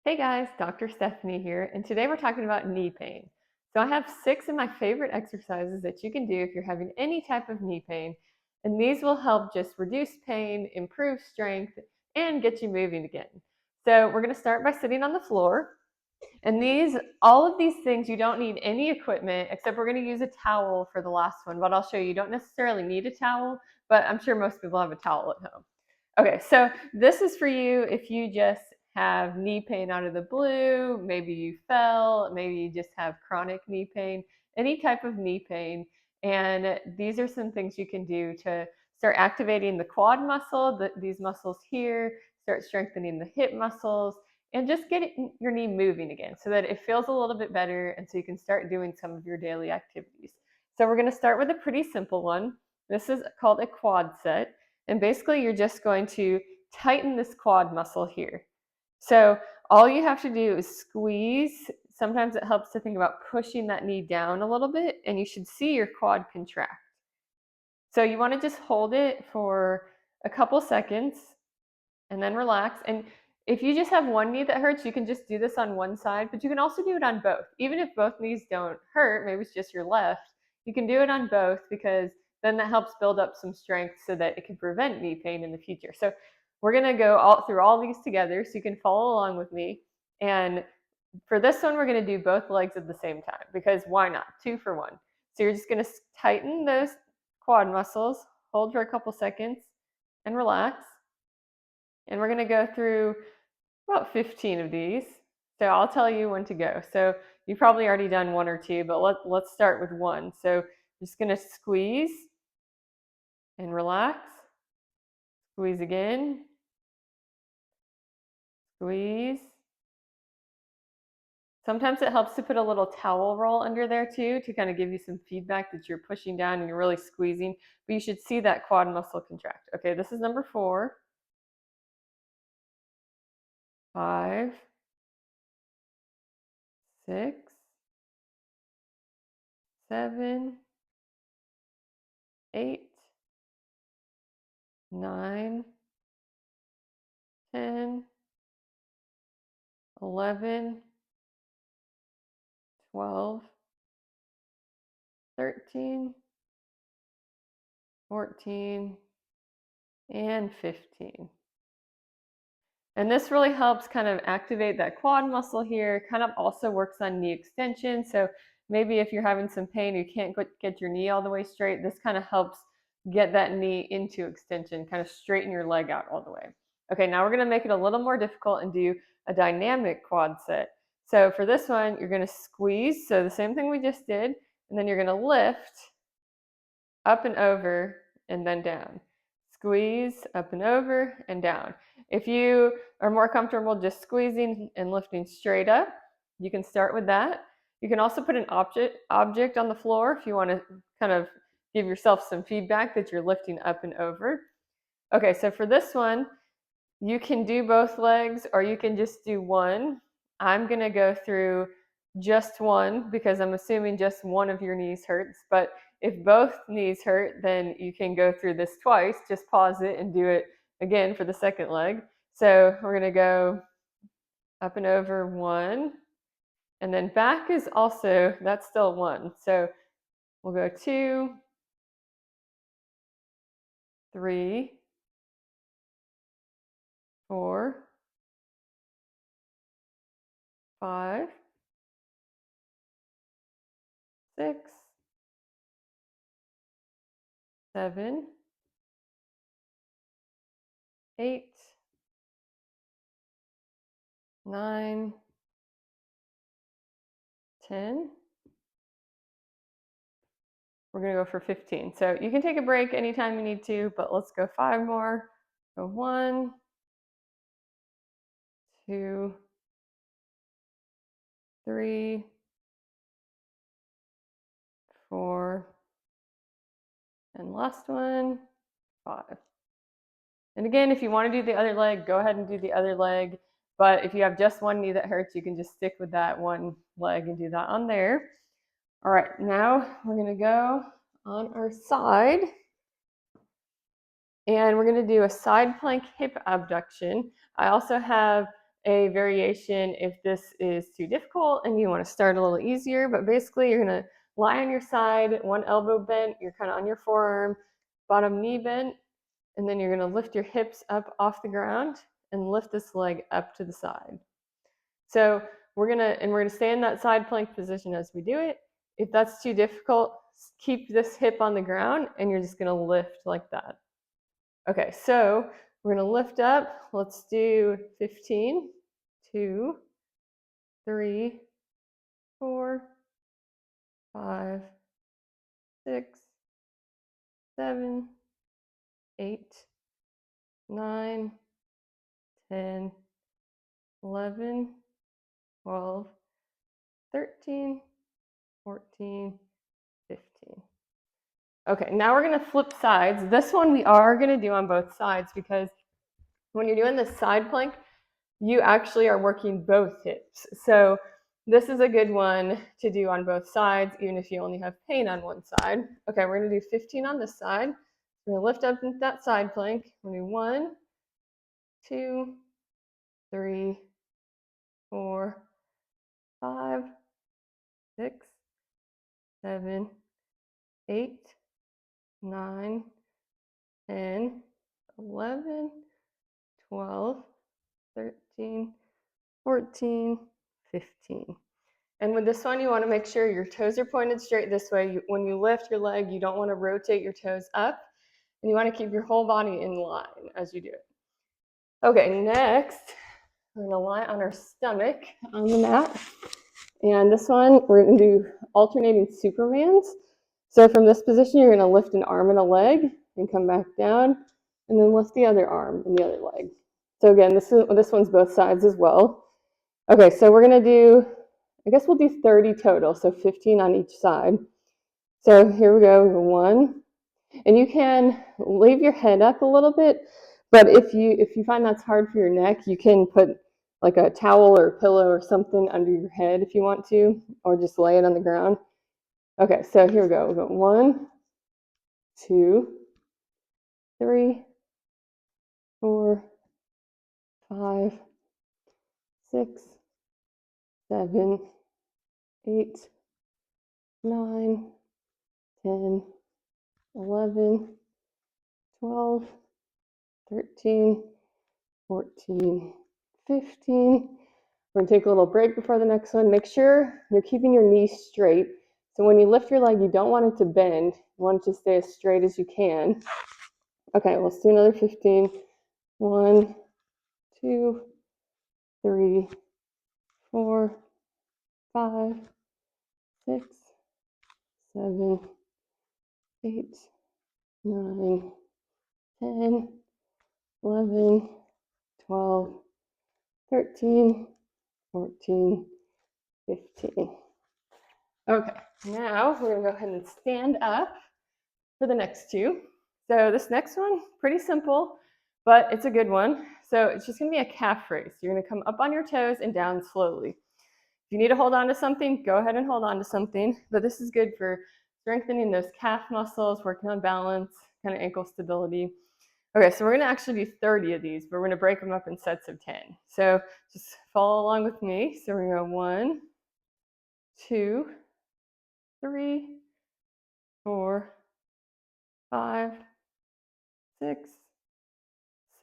Hey guys, Dr. Stephanie here, and today we're talking about knee pain. So I have 6 of my favorite exercises that you can do if you're having any type of knee pain, and these will help just reduce pain, improve strength, and get you moving again. So we're going to start by sitting on the floor, and all of these things, you don't need any equipment except we're going to use a towel for the last one, but I'll show you. You don't necessarily need a towel, but I'm sure most people have a towel at home. Okay, so this is for you if you just have knee pain out of the blue, maybe you fell, maybe you just have chronic knee pain, any type of knee pain. And these are some things you can do to start activating the quad muscle, these muscles here, start strengthening the hip muscles, and just get your knee moving again so that it feels a little bit better and so you can start doing some of your daily activities. So we're going to start with a pretty simple one. This is called a quad set. And basically, you're just going to tighten this quad muscle here. So all you have to do is squeeze. Sometimes it helps to think about pushing that knee down a little bit, and you should see your quad contract. So you want to just hold it for a couple seconds and then relax. And if you just have one knee that hurts, you can just do this on one side, but you can also do it on both. Even if both knees don't hurt, maybe it's just your left, you can do it on both because then that helps build up some strength so that it can prevent knee pain in the future. So we're going to go through all these together so you can follow along with me. And for this one, we're going to do both legs at the same time because why not? 2 for 1. So you're just going to tighten those quad muscles, hold for a couple seconds, and relax. And we're going to go through about 15 of these. So I'll tell you when to go. So you've probably already done 1 or 2, but let's start with 1. So I'm just going to squeeze and relax. Squeeze again. Squeeze. Sometimes it helps to put a little towel roll under there too to kind of give you some feedback that you're pushing down and you're really squeezing. But you should see that quad muscle contract. Okay, this is number 4. 5, 6, 7, 8, 9, 10, 11, 12, 13, 14, and 15. And this really helps kind of activate that quad muscle here, kind of also works on knee extension. So maybe if you're having some pain, you can't get your knee all the way straight, this kind of helps get that knee into extension, kind of straighten your leg out all the way. Okay, now we're going to make it a little more difficult and do a dynamic quad set. So for this one, you're going to squeeze, so the same thing we just did, and then you're going to lift up and over and then down. Squeeze up and over and down. If you are more comfortable just squeezing and lifting straight up, you can start with that. You can also put an object on the floor if you want to kind of give yourself some feedback that you're lifting up and over. Okay, so for this one, you can do both legs or you can just do one. I'm going to go through just one because I'm assuming just one of your knees hurts. But if both knees hurt, then you can go through this twice. Just pause it and do it again for the second leg. So we're going to go up and over 1. And then back is also, that's still 1. So we'll go 2, 3, 4, 5, 6, 7, 8, 9, 10. We're going to go for 15. So you can take a break anytime you need to, but let's go 5 more. So 1, 2, 3, 4, and last one, 5. And again, if you want to do the other leg, go ahead and do the other leg. But if you have just one knee that hurts, you can just stick with that one leg and do that on there. All right, now we're going to go on our side. And we're going to do a side plank hip abduction. I also have a variation if this is too difficult and you want to start a little easier. But basically, you're going to lie on your side, one elbow bent, you're kind of on your forearm, bottom knee bent, and then you're going to lift your hips up off the ground and lift this leg up to the side. So we're gonna stay in that side plank position as we do it. If that's too difficult, keep this hip on the ground and you're just gonna lift like that. Okay, so we're gonna lift up. Let's do 15, 2, 3, 4, 5, 6, 7, 8, 9, 10, 11, 12, 13, 14, 15. Okay, now we're gonna flip sides. This one we are gonna do on both sides because when you're doing the side plank, you actually are working both hips. So this is a good one to do on both sides, even if you only have pain on one side. Okay, we're gonna do 15 on this side. We're gonna lift up into that side plank. We're gonna do 1, 2, 3, 4, 5, 6, 7, 8, 9, 10, 11, 12, 13, 14, 15. And with this one, you want to make sure your toes are pointed straight this way. When you lift your leg, you don't want to rotate your toes up, and you want to keep your whole body in line as you do it. Okay, next, we're going to lie on our stomach on the mat. And this one, we're going to do alternating Supermans. So from this position, you're going to lift an arm and a leg and come back down, and then lift the other arm and the other leg. So again, this one's both sides as well. Okay, so we're gonna do, I guess we'll do 30 total, so 15 on each side. So here we go, 1. And you can leave your head up a little bit, but if you find that's hard for your neck, you can put like a towel or a pillow or something under your head if you want to, or just lay it on the ground. Okay, so here we go. We go 1, 2, 3, 4, 5, 6, 7, 8, 9, 10, 11, 12, 13, 14, 15. We're gonna take a little break before the next one. Make sure you're keeping your knees straight. So when you lift your leg, you don't want it to bend. You want it to stay as straight as you can. Okay, let's do another 15. 1, 2, 3, 4, 5, 6, 7, 8, 9, 10, 11, 12, 13, 14, 15. Okay, now we're gonna go ahead and stand up for the next two. So this next one, pretty simple, but it's a good one. So it's just gonna be a calf raise. You're gonna come up on your toes and down slowly. If you need to hold on to something, go ahead and hold on to something, but this is good for strengthening those calf muscles, working on balance, kind of ankle stability. Okay, so we're gonna actually do 30 of these, but we're gonna break them up in sets of 10. So just follow along with me. So we're gonna go 1, 2, 3, 4, 5, 6,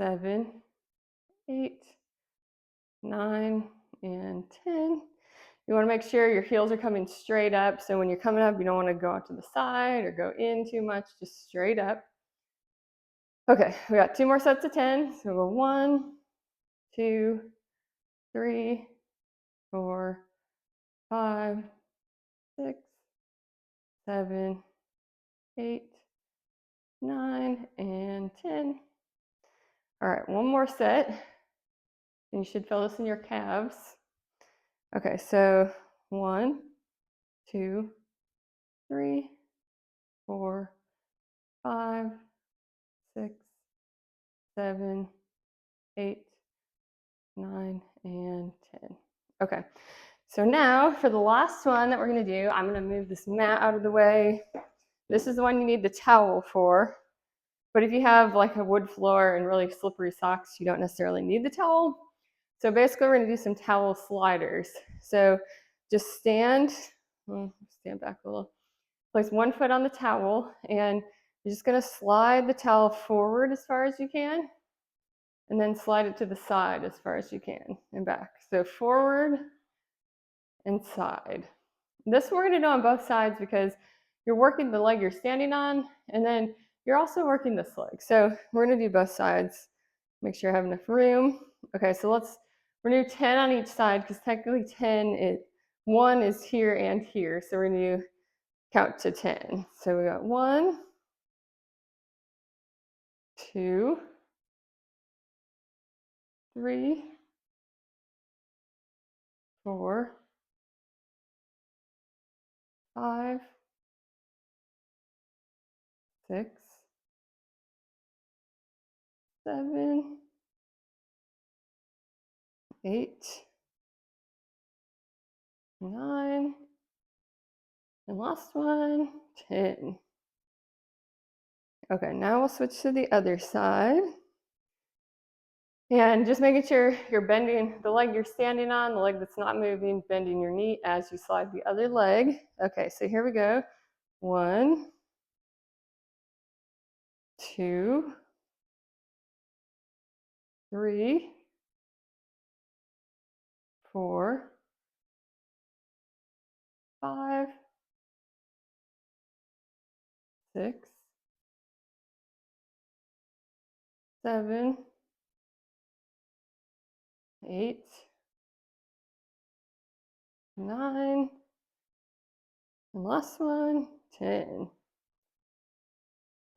7, 8, 9, and 10. You want to make sure your heels are coming straight up. So when you're coming up, you don't want to go out to the side or go in too much, just straight up. Okay, we got 2 more sets of 10. So we'll go 1, 2, 3, 4, 5, 6, 7, 8, 9, and 10. All right, one more set. And you should feel this in your calves. Okay, so 1, 2, 3, 4, 5, 6, 7, 8, 9, and 10. Okay, so now for the last one that we're gonna do, I'm gonna move this mat out of the way. This is the one you need the towel for. But if you have like a wood floor and really slippery socks, you don't necessarily need the towel. So basically we're gonna do some towel sliders. So just stand back a little. Place one foot on the towel and you're just gonna slide the towel forward as far as you can and then slide it to the side as far as you can and back. So forward and side. This we're gonna do on both sides because you're working the leg you're standing on and then you're also working this leg. So we're gonna do both sides. Make sure you have enough room. Okay, so we're gonna do 10 on each side because technically 1 is here and here. So we're gonna count to 10. So we got 1, 2, 3, 4, 5, 6, 7, 8, 9, and last one, 10. Okay, now we'll switch to the other side. And just making sure you're bending the leg you're standing on, the leg that's not moving, bending your knee as you slide the other leg. Okay, so here we go. 1, 2, 3, 4, 5, 6, 7, 8, 9, and last one, 10.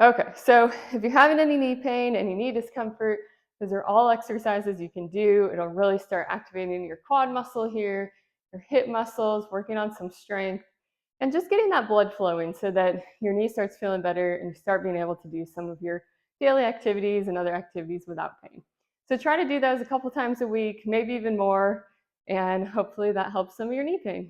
Okay, so if you're having any knee pain, any knee discomfort, those are all exercises you can do. It'll really start activating your quad muscle here, your hip muscles, working on some strength, and just getting that blood flowing so that your knee starts feeling better and you start being able to do some of your daily activities and other activities without pain. So try to do those a couple times a week, maybe even more, and hopefully that helps some of your knee pain.